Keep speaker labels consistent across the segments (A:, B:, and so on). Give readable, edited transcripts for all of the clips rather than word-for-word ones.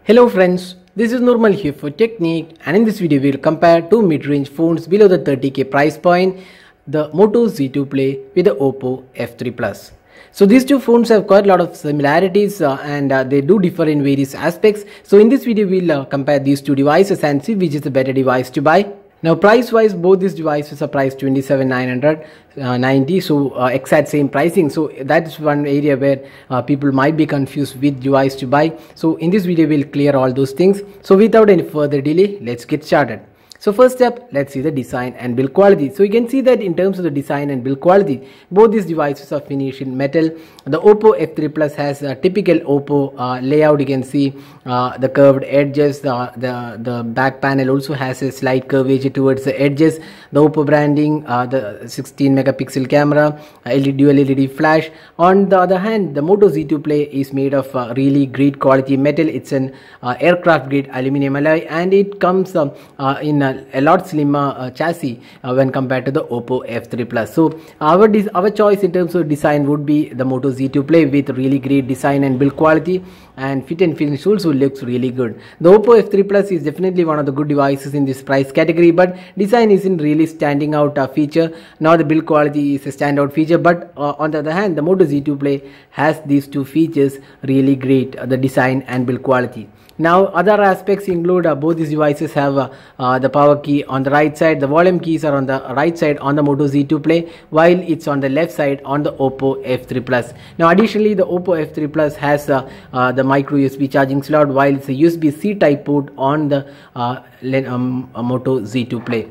A: Hello friends, this is Normal here for Technique, and in this video we will compare two mid-range phones below the 30k price point, the Moto Z2 Play with the Oppo F3 Plus. So these two phones have quite a lot of similarities and they do differ in various aspects. So in this video we will compare these two devices and see which is the better device to buy. Now price wise, both these devices are priced 27,990, so exact same pricing. So that's one area where people might be confused with device to buy. So in this video we'll clear all those things. So without any further delay, let's get started. So first step, let's see the design and build quality. So you can see that in terms of the design and build quality, both these devices are finished in metal. The Oppo F3 Plus has a typical Oppo layout. You can see the curved edges. The back panel also has a slight curvature towards the edges. The Oppo branding, the 16 megapixel camera, dual LED flash. On the other hand, the Moto Z2 Play is made of really great quality metal. It's an aircraft grade aluminum alloy, and it comes in a lot slimmer chassis when compared to the Oppo F3 Plus. So our choice in terms of design would be the Moto Z2 Play with really great design and build quality, and fit and finish also looks really good. The Oppo F3 Plus is definitely one of the good devices in this price category, but design isn't really standing out feature, nor the build quality is a standout feature. But on the other hand, the Moto Z2 Play has these two features really great, the design and build quality. Now other aspects include both these devices have the power key on the right side. The volume keys are on the right side on the Moto Z2 Play, while it's on the left side on the Oppo F3 Plus. Now additionally, the Oppo F3 Plus has the micro USB charging slot, while it's a USB-C type port on the Moto Z2 Play.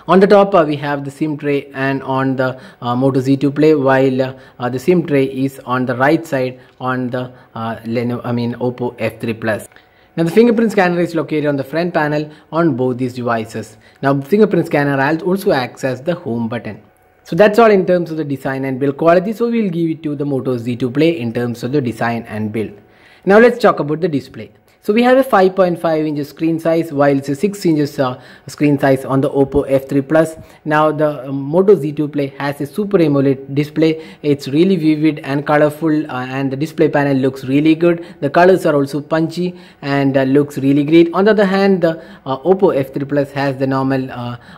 A: On the top we have the SIM tray, and on the Moto Z2 Play, while the SIM tray is on the right side on the Oppo F3 Plus. Now the fingerprint scanner is located on the front panel on both these devices. Now fingerprint scanner also acts as the home button. So that's all in terms of the design and build quality. So we'll give it to the Moto Z2 Play in terms of the design and build. Now let's talk about the display. So we have a 5.5 inches screen size, while it's a 6 inches screen size on the Oppo F3 Plus. Now the Moto Z2 Play has a Super AMOLED display. It's really vivid and colorful, and the display panel looks really good. The colors are also punchy and looks really great. On the other hand, the Oppo F3 Plus has the normal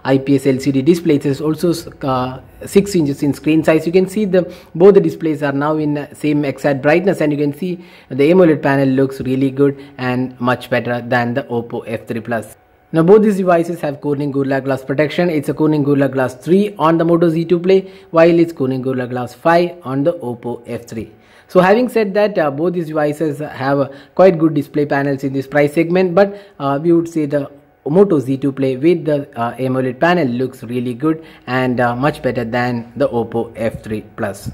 A: IPS LCD display. It is also 6 inches in screen size. You can see both the displays are now in same exact brightness, and you can see the AMOLED panel looks really good and much better than the Oppo F3 Plus. Now both these devices have Corning Gorilla Glass protection. It's a Corning Gorilla Glass 3 on the Moto Z2 Play, while it's Corning Gorilla Glass 5 on the Oppo F3. So having said that, both these devices have quite good display panels in this price segment, but we would say the Moto Z2 Play with the AMOLED panel looks really good and much better than the Oppo F3 Plus.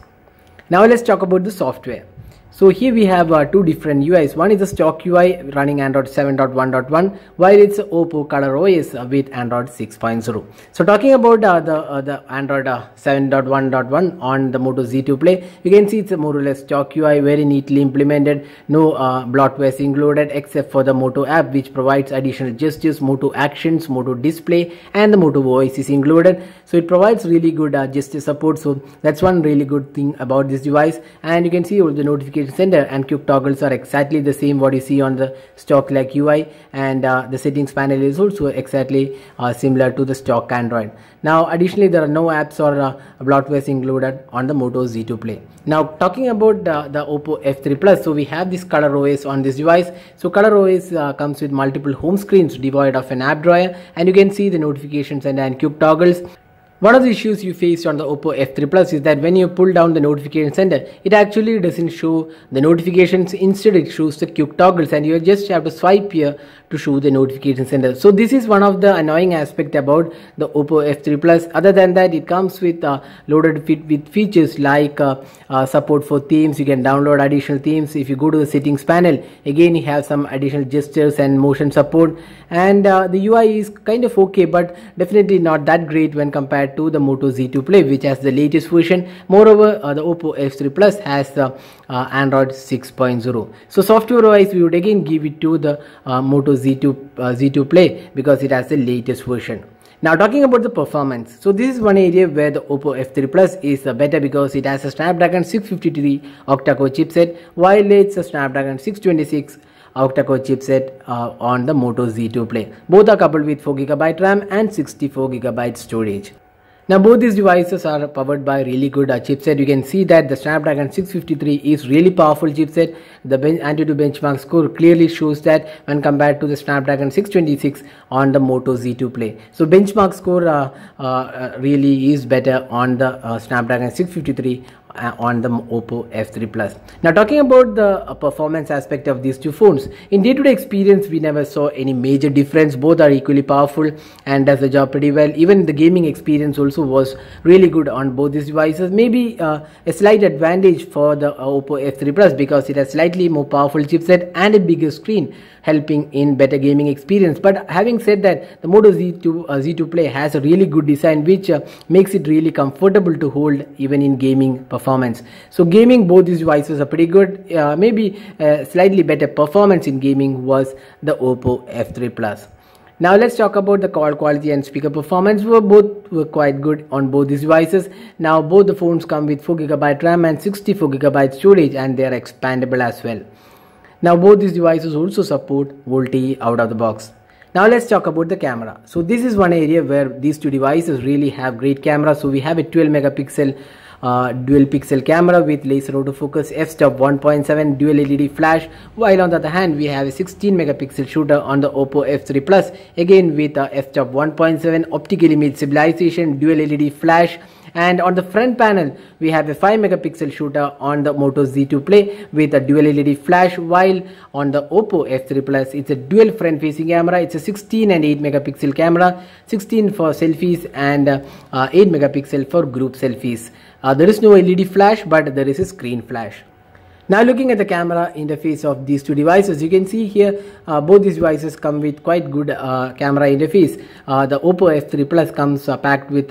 A: Now let's talk about the software. So here we have two different UIs. One is the stock UI running Android 7.1.1, while it's Oppo Color OS with Android 6.0. So talking about the Android 7.1.1 on the Moto Z2 Play, you can see it's a more or less stock UI, very neatly implemented. No bloatwares included except for the Moto app, which provides additional gestures, Moto Actions, Moto Display, and the Moto Voice is included. So it provides really good gesture support. So that's one really good thing about this device. And you can see all the notifications center and quick toggles are exactly the same what you see on the stock like UI, and the settings panel is also exactly similar to the stock Android. Now additionally, there are no apps or bloatwares included on the Moto Z2 Play. Now talking about the Oppo F3 Plus, so we have this Color OS on this device. So Color OS comes with multiple home screens devoid of an app drawer, and you can see the notifications and quick toggles. One of the issues you faced on the Oppo F3 Plus is that when you pull down the notification center, it actually doesn't show the notifications. Instead, it shows the quick toggles, and you just have to swipe here to show the notification center. So this is one of the annoying aspect about the Oppo F3 Plus. Other than that, it comes with loaded with features like support for themes. You can download additional themes. If you go to the settings panel, again you have some additional gestures and motion support, and the UI is kind of okay, but definitely not that great when compared to the Moto Z2 Play, which has the latest version. Moreover, the Oppo F3 Plus has Android 6.0. So software wise, we would again give it to the Moto Z2 Play because it has the latest version. Now talking about the performance, so this is one area where the Oppo F3 Plus is better because it has a Snapdragon 653 octa-core chipset, while it's a Snapdragon 626 octa-core chipset on the Moto Z2 Play. Both are coupled with 4GB RAM and 64GB storage. Now both these devices are powered by really good chipset. You can see that the Snapdragon 653 is really powerful chipset. The Antutu benchmark score clearly shows that when compared to the Snapdragon 626 on the Moto Z2 Play. So benchmark score really is better on the Snapdragon 653 on the Oppo F3 Plus. Now talking about the performance aspect of these two phones, in day-to-day experience we never saw any major difference. Both are equally powerful and does the job pretty well. Even the gaming experience also was really good on both these devices. Maybe a slight advantage for the Oppo F3 Plus because it has slightly more powerful chipset and a bigger screen, helping in better gaming experience. But having said that, the Moto Z2 Play has a really good design which makes it really comfortable to hold even in gaming performance. So gaming, both these devices are pretty good. Maybe slightly better performance in gaming was the Oppo F3 Plus. Now let's talk about the call quality and speaker performance. Both were quite good on both these devices. Now both the phones come with 4GB RAM and 64GB storage, and they are expandable as well. Now both these devices also support VoLTE out of the box. Now let's talk about the camera. So this is one area where these two devices really have great camera. So we have a 12 megapixel dual pixel camera with laser autofocus, f-stop 1.7, dual LED flash, while on the other hand we have a 16 megapixel shooter on the Oppo F3 Plus, again with f-stop 1.7, optical image stabilization, dual LED flash. And on the front panel we have a 5 megapixel shooter on the Moto Z2 Play with a dual LED flash, while on the Oppo F3 Plus it's a dual front facing camera. It's a 16 and 8 megapixel camera, 16 for selfies and 8 megapixel for group selfies. There is no LED flash, but there is a screen flash. Now looking at the camera interface of these two devices, you can see here both these devices come with quite good camera interface. The Oppo F3 Plus comes packed with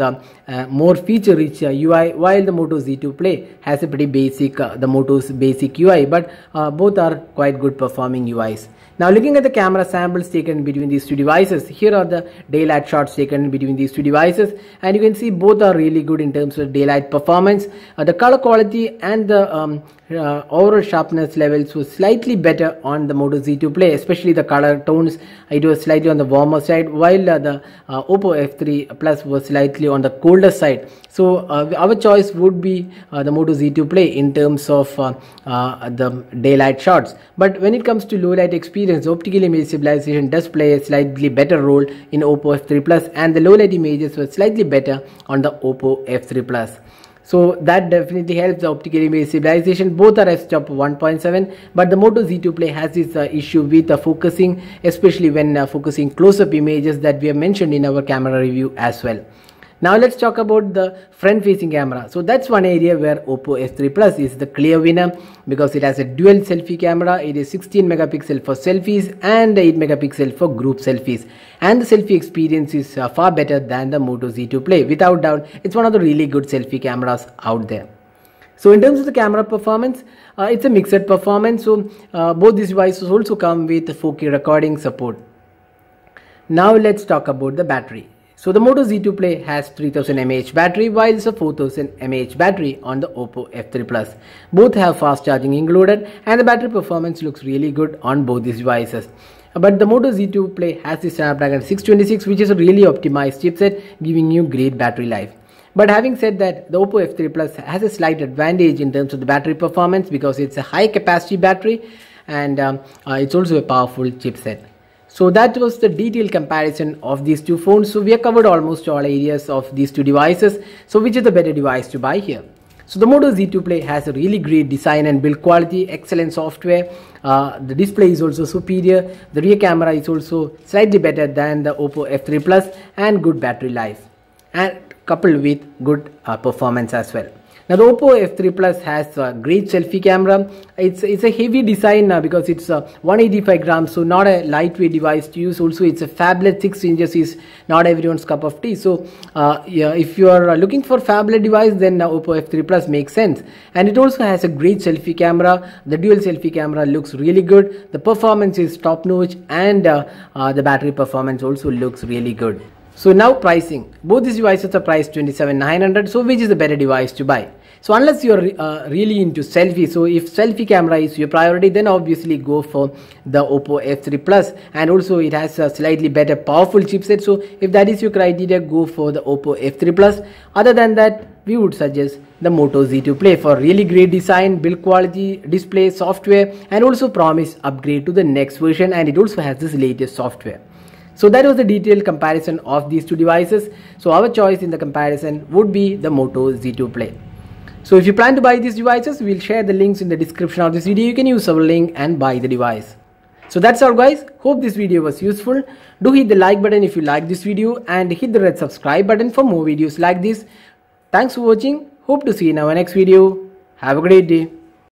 A: more feature-rich UI, while the Moto Z2 Play has a pretty basic, the Moto's basic UI, but both are quite good performing UIs. Now looking at the camera samples taken between these two devices, here are the daylight shots taken between these two devices, and you can see both are really good in terms of daylight performance. The color quality and the overall sharpness levels was slightly better on the Moto Z2 Play, especially the color tones. It was slightly on the warmer side, while the Oppo F3 Plus was slightly on the colder side. So our choice would be the Moto Z2 Play in terms of the daylight shots. But when it comes to low light experience, optical image stabilization does play a slightly better role in Oppo F3 Plus, and the low light images were slightly better on the Oppo F3 Plus. So that definitely helps the optical image stabilization. Both are f-stop 1.7, but the Moto Z2 Play has this issue with focusing, especially when focusing close-up images that we have mentioned in our camera review as well. Now let's talk about the front facing camera. So that's one area where Oppo F3 Plus is the clear winner because it has a dual selfie camera. It is 16 megapixel for selfies and 8 megapixel for group selfies, and the selfie experience is far better than the Moto Z2 Play. Without doubt, it's one of the really good selfie cameras out there. So in terms of the camera performance, it's a mixed performance. So both these devices also come with 4K recording support. Now let's talk about the battery. So the Moto Z2 Play has 3000 mAh battery, while it's a 4000 mAh battery on the Oppo F3 Plus. Both have fast charging included, and the battery performance looks really good on both these devices. But the Moto Z2 Play has the Snapdragon 626, which is a really optimized chipset, giving you great battery life. But having said that, the Oppo F3 Plus has a slight advantage in terms of the battery performance because it's a high capacity battery, and it's also a powerful chipset. So that was the detailed comparison of these two phones. So we have covered almost all areas of these two devices. So which is the better device to buy here? So the Moto Z2 Play has a really great design and build quality, excellent software. The display is also superior. The rear camera is also slightly better than the Oppo F3 Plus, and good battery life, and coupled with good performance as well. Now the Oppo F3 Plus has a great selfie camera. It's a heavy design because it's 185 grams, so not a lightweight device to use. Also, it's a phablet 6 inches is not everyone's cup of tea. So yeah, if you are looking for phablet device, then Oppo F3 Plus makes sense. And it also has a great selfie camera. The dual selfie camera looks really good. The performance is top notch, and the battery performance also looks really good. So now pricing. Both these devices are priced 27,900. So which is the better device to buy? So unless you're really into selfie, so if selfie camera is your priority, then obviously go for the Oppo F3 Plus, and also it has a slightly better powerful chipset. So if that is your criteria, go for the Oppo F3 Plus. Other than that, we would suggest the Moto Z2 Play for really great design, build quality, display, software, and also promise upgrade to the next version, and it also has this latest software. So that was the detailed comparison of these two devices. So our choice in the comparison would be the Moto Z2 Play. So if you plan to buy these devices, we'll share the links in the description of this video. You can use our link and buy the device. So that's all guys. Hope this video was useful. Do hit the like button if you like this video, and hit the red subscribe button for more videos like this. Thanks for watching. Hope to see you in our next video. Have a great day.